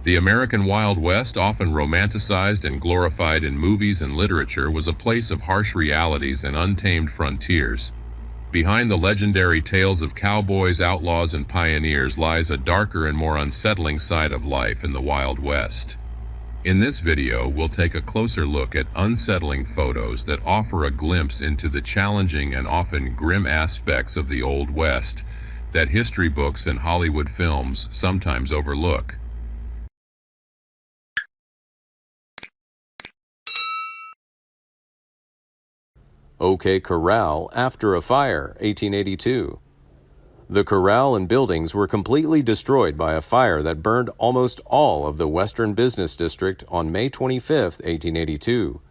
The American Wild West, often romanticized and glorified in movies and literature, was a place of harsh realities and untamed frontiers. Behind the legendary tales of cowboys, outlaws, and pioneers lies a darker and more unsettling side of life in the Wild West. In this video, we'll take a closer look at unsettling photos that offer a glimpse into the challenging and often grim aspects of the Old West that history books and Hollywood films sometimes overlook. OK Corral after a fire, 1882. The corral and buildings were completely destroyed by a fire that burned almost all of the Western Business District on May 25, 1882.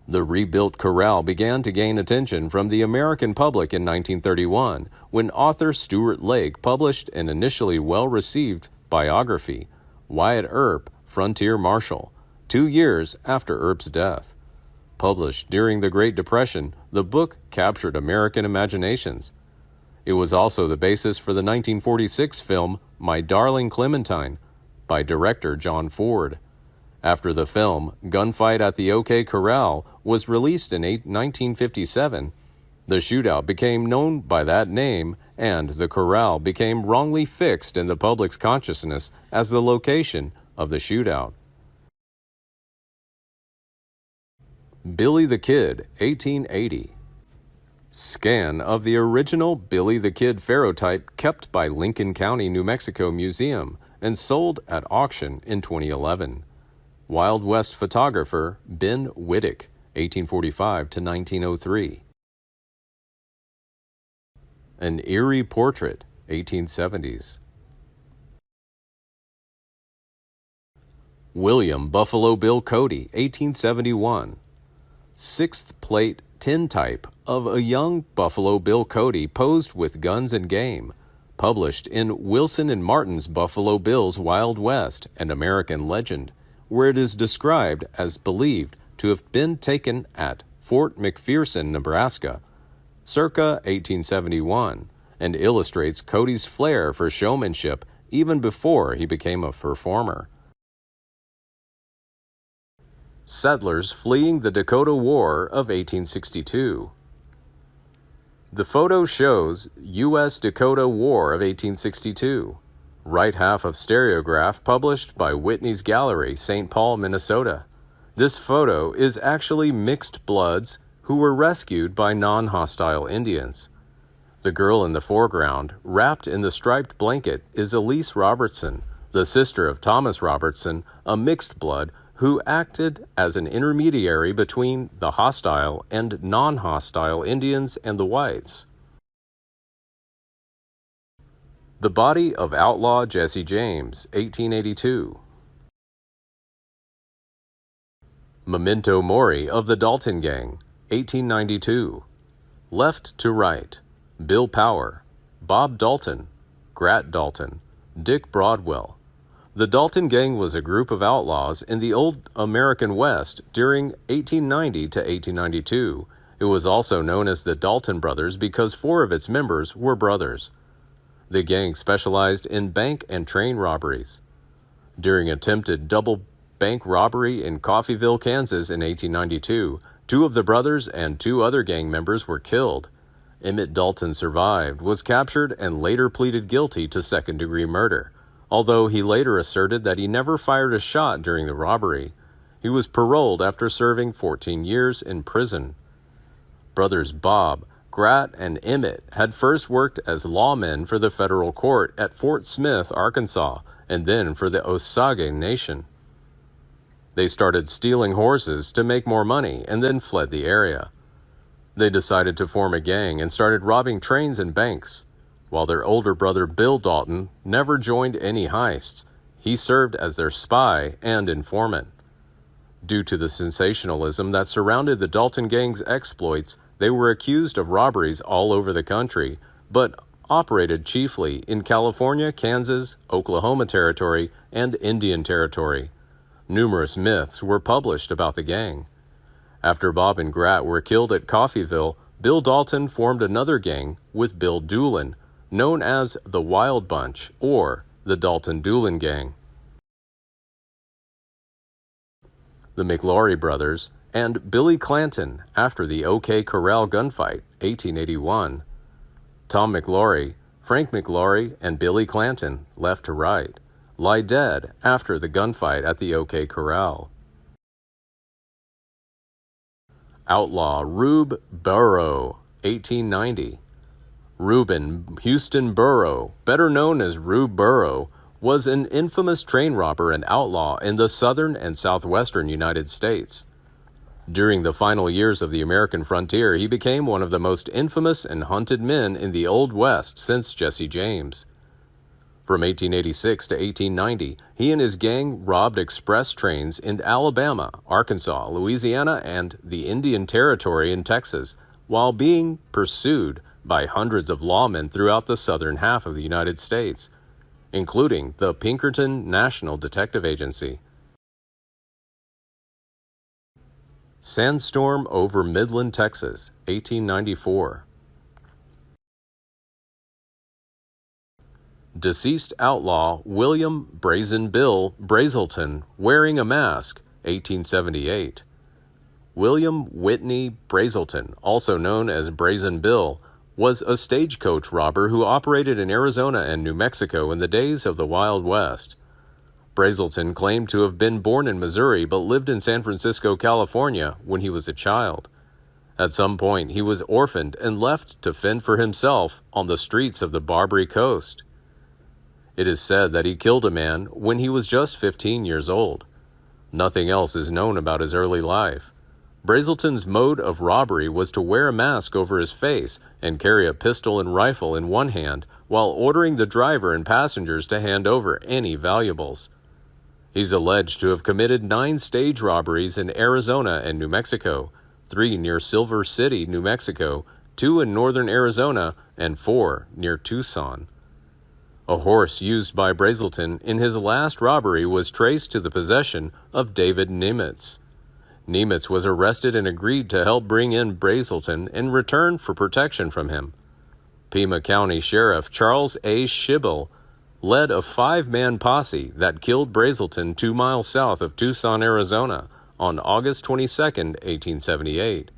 The rebuilt corral began to gain attention from the American public in 1931 when author Stuart Lake published an initially well-received biography, Wyatt Earp, Frontier Marshal, 2 years after Earp's death. Published during the Great Depression, the book captured American imaginations. It was also the basis for the 1946 film My Darling Clementine by director John Ford. After the film, Gunfight at the OK Corral was released in 1957. The shootout became known by that name, and the corral became wrongly fixed in the public's consciousness as the location of the shootout. Billy the Kid, 1880. Scan of the original Billy the Kid ferrotype kept by Lincoln County, New Mexico Museum and sold at auction in 2011. Wild West photographer Ben Wittick, 1845 to 1903. An Eerie Portrait, 1870s. William Buffalo Bill Cody, 1871. Sixth plate tintype of a young Buffalo Bill Cody posed with guns and game, published in Wilson and Martin's Buffalo Bill's Wild West, an American Legend, where it is described as believed to have been taken at Fort McPherson, Nebraska, circa 1871, and illustrates Cody's flair for showmanship even before he became a performer. Settlers fleeing the Dakota War of 1862. The photo shows U.S. Dakota War of 1862. Right half of stereograph published by Whitney's Gallery, St. Paul, Minnesota. This photo is actually mixed bloods who were rescued by non-hostile Indians. The girl in the foreground, wrapped in the striped blanket, is Elise Robertson, the sister of Thomas Robertson, a mixed blood who acted as an intermediary between the hostile and non-hostile Indians and the whites. The body of outlaw Jesse James, 1882. Memento Mori of the Dalton Gang, 1892. Left to right: Bill Power, Bob Dalton, Grat Dalton, Dick Broadwell. The Dalton Gang was a group of outlaws in the old American West during 1890 to 1892. It was also known as the Dalton Brothers because 4 of its members were brothers. The gang specialized in bank and train robberies. During attempted double bank robbery in Coffeyville, Kansas in 1892, 2 of the brothers and 2 other gang members were killed. Emmett Dalton survived, was captured, and later pleaded guilty to second-degree murder. Although he later asserted that he never fired a shot during the robbery. He was paroled after serving 14 years in prison. Brothers Bob, Grat, and Emmett had first worked as lawmen for the federal court at Fort Smith, Arkansas, and then for the Osage Nation. They started stealing horses to make more money and then fled the area. They decided to form a gang and started robbing trains and banks. While their older brother Bill Dalton never joined any heists, he served as their spy and informant. Due to the sensationalism that surrounded the Dalton Gang's exploits, they were accused of robberies all over the country, but operated chiefly in California, Kansas, Oklahoma Territory, and Indian Territory. Numerous myths were published about the gang. After Bob and Grat were killed at Coffeyville, Bill Dalton formed another gang with Bill Doolin, known as the Wild Bunch or the Dalton Doolin Gang. the McLaury brothers, and Billy Clanton after the OK Corral gunfight, 1881. Tom McLaury, Frank McLaury, and Billy Clanton, left to right, lie dead after the gunfight at the OK Corral. Outlaw Rube Burrow, 1890. Reuben Houston Burrow, better known as Rube Burrow, was an infamous train robber and outlaw in the southern and southwestern United States. During the final years of the American frontier, he became one of the most infamous and hunted men in the Old West since Jesse James. From 1886 to 1890, he and his gang robbed express trains in Alabama, Arkansas, Louisiana, and the Indian Territory in Texas, while being pursued by hundreds of lawmen throughout the southern half of the United States, including the Pinkerton National Detective Agency. Sandstorm over Midland, Texas, 1894. Deceased outlaw William Brazen Bill Brazelton wearing a mask, 1878. William Whitney Brazelton, also known as Brazen Bill, was a stagecoach robber who operated in Arizona and New Mexico in the days of the Wild West. Brazelton claimed to have been born in Missouri but lived in San Francisco, California when he was a child. At some point, he was orphaned and left to fend for himself on the streets of the Barbary Coast. It is said that he killed a man when he was just 15 years old. Nothing else is known about his early life. Brazelton's mode of robbery was to wear a mask over his face and carry a pistol and rifle in one hand while ordering the driver and passengers to hand over any valuables. He's alleged to have committed 9 stage robberies in Arizona and New Mexico, 3 near Silver City, New Mexico, 2 in northern Arizona, and 4 near Tucson. A horse used by Brazelton in his last robbery was traced to the possession of David Nemitz. Nemitz was arrested and agreed to help bring in Brazelton in return for protection from him. Pima County Sheriff Charles A. Schibel led a 5-man posse that killed Brazelton 2 miles south of Tucson, Arizona, on August 22, 1878.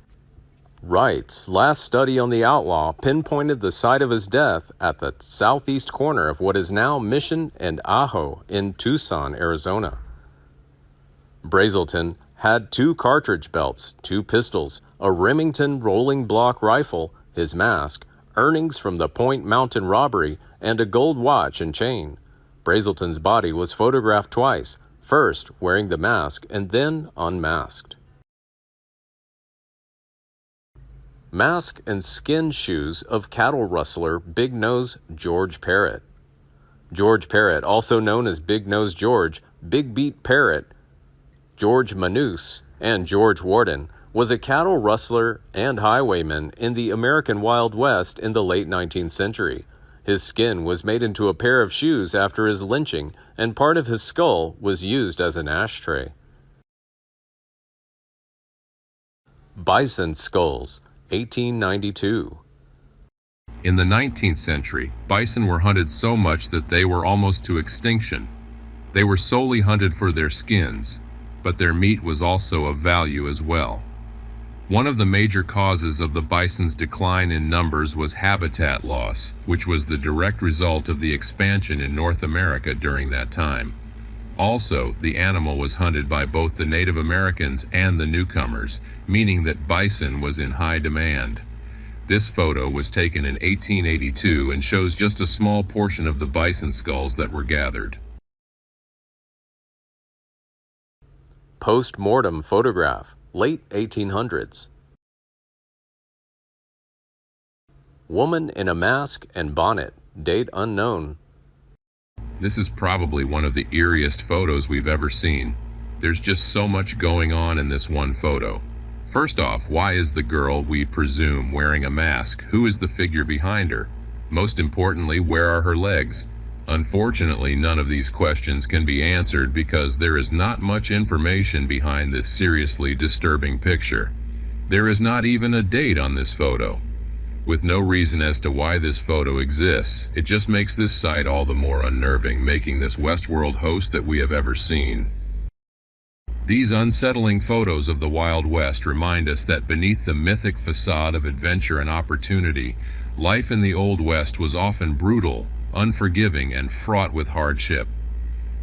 Wright's last study on the outlaw pinpointed the site of his death at the southeast corner of what is now Mission and Ajo in Tucson, Arizona. Brazelton had 2 cartridge belts, 2 pistols, a Remington rolling block rifle, his mask, earnings from the Point Mountain robbery, and a gold watch and chain. Brazelton's body was photographed twice, first wearing the mask and then unmasked. Mask and skin shoes of cattle rustler Big Nose George Parrott. George Parrott, also known as Big Nose George, Big Beat Parrott, George Manus, and George Warden, was a cattle rustler and highwayman in the American Wild West in the late 19th century. His skin was made into a pair of shoes after his lynching, and part of his skull was used as an ashtray. Bison skulls, 1892. In the 19th century, bison were hunted so much that they were almost to extinction. They were solely hunted for their skins, but their meat was also of value as well. One of the major causes of the bison's decline in numbers was habitat loss, which was the direct result of the expansion in North America during that time. Also, the animal was hunted by both the Native Americans and the newcomers, meaning that bison was in high demand. This photo was taken in 1882 and shows just a small portion of the bison skulls that were gathered. Post-mortem photograph, late 1800s. Woman in a mask and bonnet, date unknown. This is probably one of the eeriest photos we've ever seen. There's just so much going on in this one photo. First off, why is the girl, we presume, wearing a mask? Who is the figure behind her? Most importantly, where are her legs? Unfortunately, none of these questions can be answered because there is not much information behind this seriously disturbing picture. There is not even a date on this photo. With no reason as to why this photo exists, it just makes this sight all the more unnerving, making this Westworld host that we have ever seen. These unsettling photos of the Wild West remind us that beneath the mythic facade of adventure and opportunity, life in the Old West was often brutal, unforgiving, and fraught with hardship.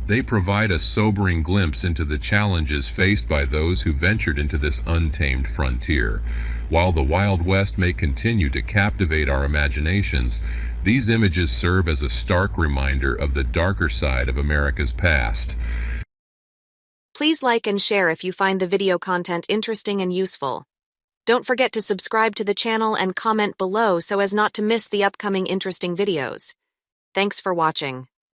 They provide a sobering glimpse into the challenges faced by those who ventured into this untamed frontier. While the Wild West may continue to captivate our imaginations, these images serve as a stark reminder of the darker side of America's past. Please like and share if you find the video content interesting and useful. Don't forget to subscribe to the channel and comment below so as not to miss the upcoming interesting videos. Thanks for watching.